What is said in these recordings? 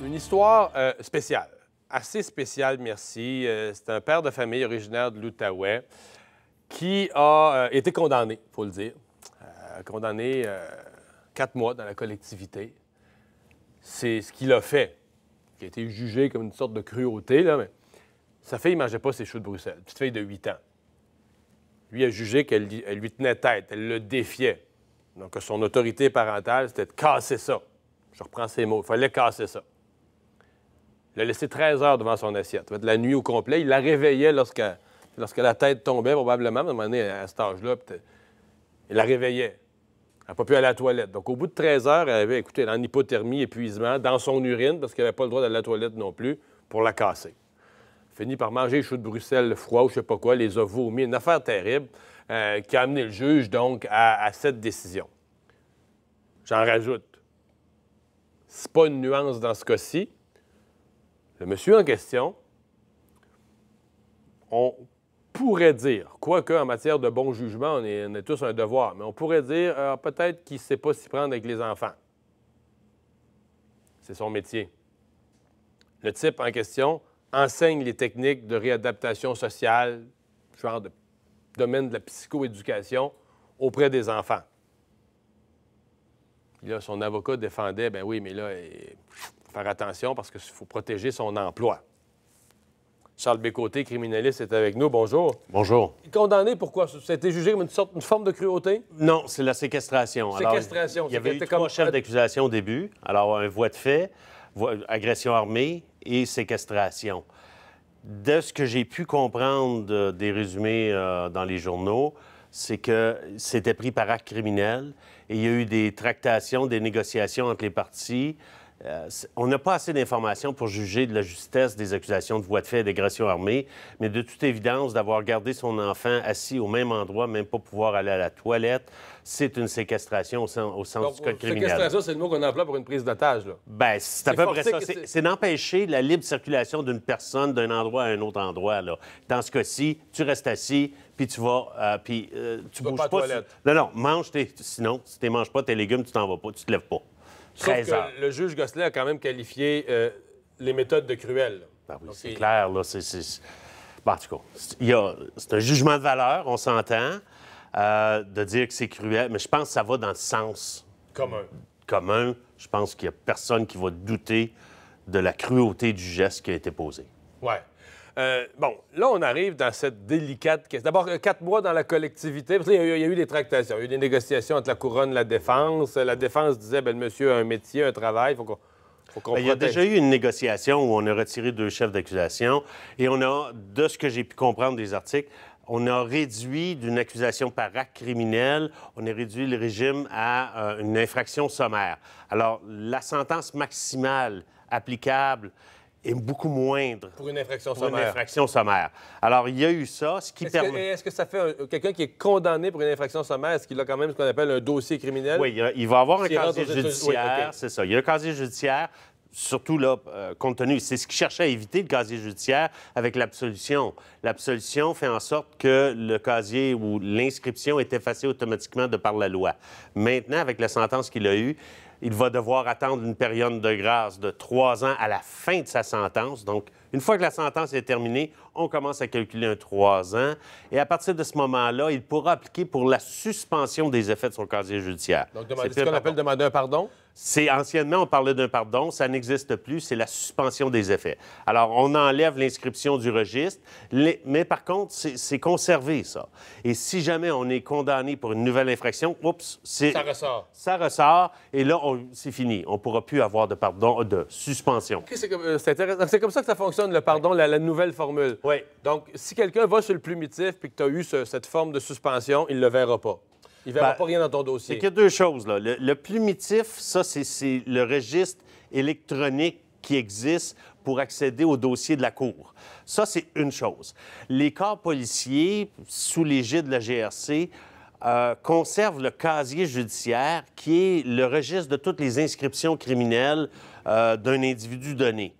Une histoire spéciale, assez spéciale, merci. C'est un père de famille originaire de l'Outaouais qui a été condamné, il faut le dire. Condamné 4 mois dans la collectivité. C'est ce qu'il a fait, qui a été jugé comme une sorte de cruauté, là, mais sa fille ne mangeait pas ses choux de Bruxelles, petite fille de 8 ans. Lui a jugé qu'elle lui tenait tête, elle le défiait. Donc, son autorité parentale, c'était de casser ça. Je reprends ses mots, il fallait casser ça. Il l'a laissé 13 heures devant son assiette. Ça va être la nuit au complet. Il la réveillait lorsque la tête tombait, probablement. À un moment donné, à cet âge-là, il la réveillait. Elle n'a pas pu aller à la toilette. Donc, au bout de 13 heures, elle avait, écoutez, en hypothermie, épuisement, dans son urine, parce qu'elle n'avait pas le droit d'aller à la toilette non plus, pour la casser. Fini par manger les choux de Bruxelles froids ou je ne sais pas quoi, les a vomis. Une affaire terrible qui a amené le juge, donc, à cette décision. J'en rajoute. C'est pas une nuance dans ce cas-ci. Le monsieur en question, on pourrait dire, quoique en matière de bon jugement, on est tous un devoir, mais on pourrait dire peut-être qu'il ne sait pas s'y prendre avec les enfants. C'est son métier. Le type en question enseigne les techniques de réadaptation sociale, genre de domaine de la psychoéducation, auprès des enfants. Puis là, son avocat défendait, ben oui, mais là, il faut faire attention parce qu'il faut protéger son emploi. Charles Bécoté, criminaliste, est avec nous. Bonjour. Bonjour. Condamné pourquoi? Ça a été jugé comme une forme de cruauté? Non, c'est la séquestration. Séquestration. Alors, il y avait eu 3 chefs d'accusation au début. Alors, un voie de fait, agression armée et séquestration. De ce que j'ai pu comprendre des résumés dans les journaux, c'est que c'était pris par acte criminel et il y a eu des tractations, des négociations entre les parties. On n'a pas assez d'informations pour juger de la justesse des accusations de voie de fait et d'agression armée, mais de toute évidence, d'avoir gardé son enfant assis au même endroit, même pas pouvoir aller à la toilette, c'est une séquestration au sens du code criminel. Séquestration, c'est le mot qu'on emploie pour une prise d'otage, là. Bien, c'est à peu près ça. C'est d'empêcher la libre circulation d'une personne d'un endroit à un autre endroit, là. Dans ce cas-ci, tu restes assis, puis tu vas, tu bouges pas. Non, mange sinon, si tu ne manges pas tes légumes, tu t'en vas pas, tu te lèves pas. Sauf que le juge Gosselin a quand même qualifié les méthodes de cruelles. Ben oui, c'est clair, là. Bon, en tout cas, c'est un jugement de valeur, on s'entend, de dire que c'est cruel, mais je pense que ça va dans le sens commun. Je pense qu'il n'y a personne qui va douter de la cruauté du geste qui a été posé. Oui. Bon, là, on arrive dans cette délicate question. D'abord, 4 mois dans la collectivité. Parce qu'il y a eu des tractations, il y a eu des négociations entre la couronne et la défense. La défense disait, bien, le monsieur a un métier, un travail, il faut qu'on il y a déjà eu une négociation où on a retiré 2 chefs d'accusation et on a, de ce que j'ai pu comprendre des articles, on a réduit d'une accusation par acte criminel, on a réduit le régime à une infraction sommaire. Alors, la sentence maximale applicable est beaucoup moindre. Pour une infraction sommaire. Pour une infraction sommaire. Alors, il y a eu ça, ce qui permet... Est-ce que ça fait quelqu'un qui est condamné pour une infraction sommaire, est-ce qu'il a quand même ce qu'on appelle un dossier criminel? Oui, il va avoir un casier judiciaire, oui, okay. C'est ça. Il y a un casier judiciaire, surtout là, compte tenu... C'est ce qu'il cherchait à éviter, le casier judiciaire, avec l'absolution. L'absolution fait en sorte que le casier ou l'inscription est effacée automatiquement de par la loi. Maintenant, avec la sentence qu'il a eue, il va devoir attendre une période de grâce de 3 ans à la fin de sa sentence. Donc, une fois que la sentence est terminée, on commence à calculer un 3 ans. Et à partir de ce moment-là, il pourra appliquer pour la suspension des effets de son casier judiciaire. Donc, c'est ce qu'on appelle demander un pardon? Anciennement, on parlait d'un pardon. Ça n'existe plus. C'est la suspension des effets. Alors, on enlève l'inscription du registre. Mais par contre, c'est conservé, ça. Et si jamais on est condamné pour une nouvelle infraction, ça ressort. Ça ressort. Et là, c'est fini. On ne pourra plus avoir de pardon, de suspension. Okay, c'est intéressant. C'est comme ça que ça fonctionne, le pardon, la nouvelle formule. Oui. Donc, si quelqu'un va sur le plumitif puis que tu as eu cette forme de suspension, il ne le verra pas. Il ne verra pas rien dans ton dossier. C'est qu'il y a 2 choses, là. Le plumitif, ça, c'est le registre électronique qui existe pour accéder au dossier de la Cour. Ça, c'est une chose. Les corps policiers, sous l'égide de la GRC, conservent le casier judiciaire, qui est le registre de toutes les inscriptions criminelles d'un individu donné.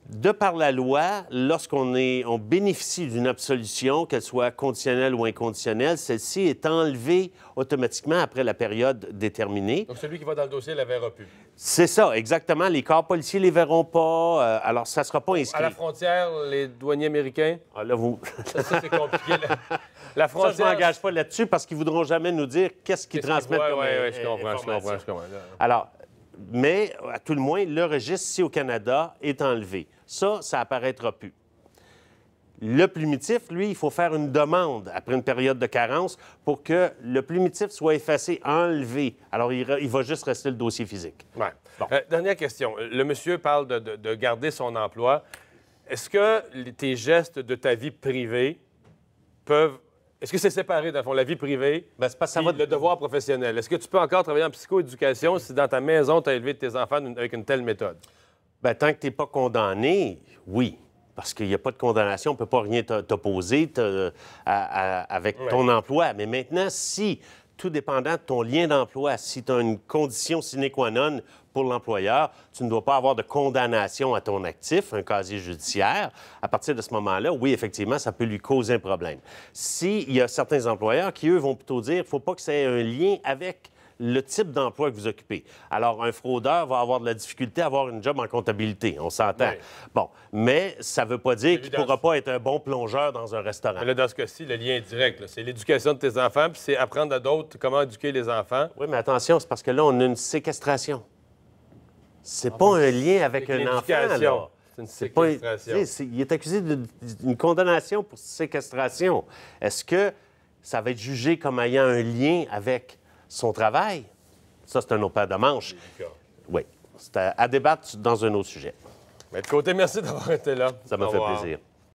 De par la loi, on bénéficie d'une absolution, qu'elle soit conditionnelle ou inconditionnelle, celle-ci est enlevée automatiquement après la période déterminée. Donc, celui qui va dans le dossier ne la verra plus. C'est ça, exactement. Les corps policiers ne les verront pas. Alors, ça ne sera pas inscrit. À la frontière, les douaniers américains? Ah, là, vous... Ça, c'est compliqué. La frontière... Ça, je ne m'engage pas là-dessus parce qu'ils ne voudront jamais nous dire qu'est-ce qu'ils transmettent comme je comprends. Alors, mais, à tout le moins, le registre, ici au Canada, est enlevé. Ça apparaîtra plus. Le plumitif, lui, il faut faire une demande après une période de carence pour que le plumitif soit effacé, enlevé. Alors, il va juste rester le dossier physique. Ouais. Bon. Dernière question. Le monsieur parle de garder son emploi. Est-ce que tes gestes de ta vie privée peuvent... Est-ce que c'est séparé, dans le fond, la vie privée Bien, c'est parce que et le devoir professionnel? Est-ce que tu peux encore travailler en psychoéducation si dans ta maison, tu as élevé tes enfants avec une telle méthode? Bien, tant que tu n'es pas condamné, oui. Parce qu'il n'y a pas de condamnation, on ne peut pas rien t'opposer avec ton emploi. Mais maintenant, si, tout dépendant de ton lien d'emploi, si tu as une condition sine qua non pour l'employeur, tu ne dois pas avoir de condamnation à ton actif, un casier judiciaire. À partir de ce moment-là, oui, effectivement, ça peut lui causer un problème. S'il y a certains employeurs qui, eux, vont plutôt dire qu'il ne faut pas que ça ait un lien avec le type d'emploi que vous occupez. Alors, un fraudeur va avoir de la difficulté à avoir une job en comptabilité, on s'entend. Oui. Bon, mais ça ne veut pas dire qu'il ne pourra pas être un bon plongeur dans un restaurant. Mais là, dans ce cas-ci, le lien est direct. C'est l'éducation de tes enfants, puis c'est apprendre à d'autres comment éduquer les enfants. Oui, mais attention, c'est parce que là, on a une séquestration. C'est pas un lien avec un enfant, là. C'est une séquestration. Il est accusé d'une condamnation pour séquestration. Est-ce que ça va être jugé comme ayant un lien avec son travail? Ça, c'est un autre paire de manches. Oui. C'est à débattre dans un autre sujet. Mais de côté, merci d'avoir été là. Ça m'a fait plaisir.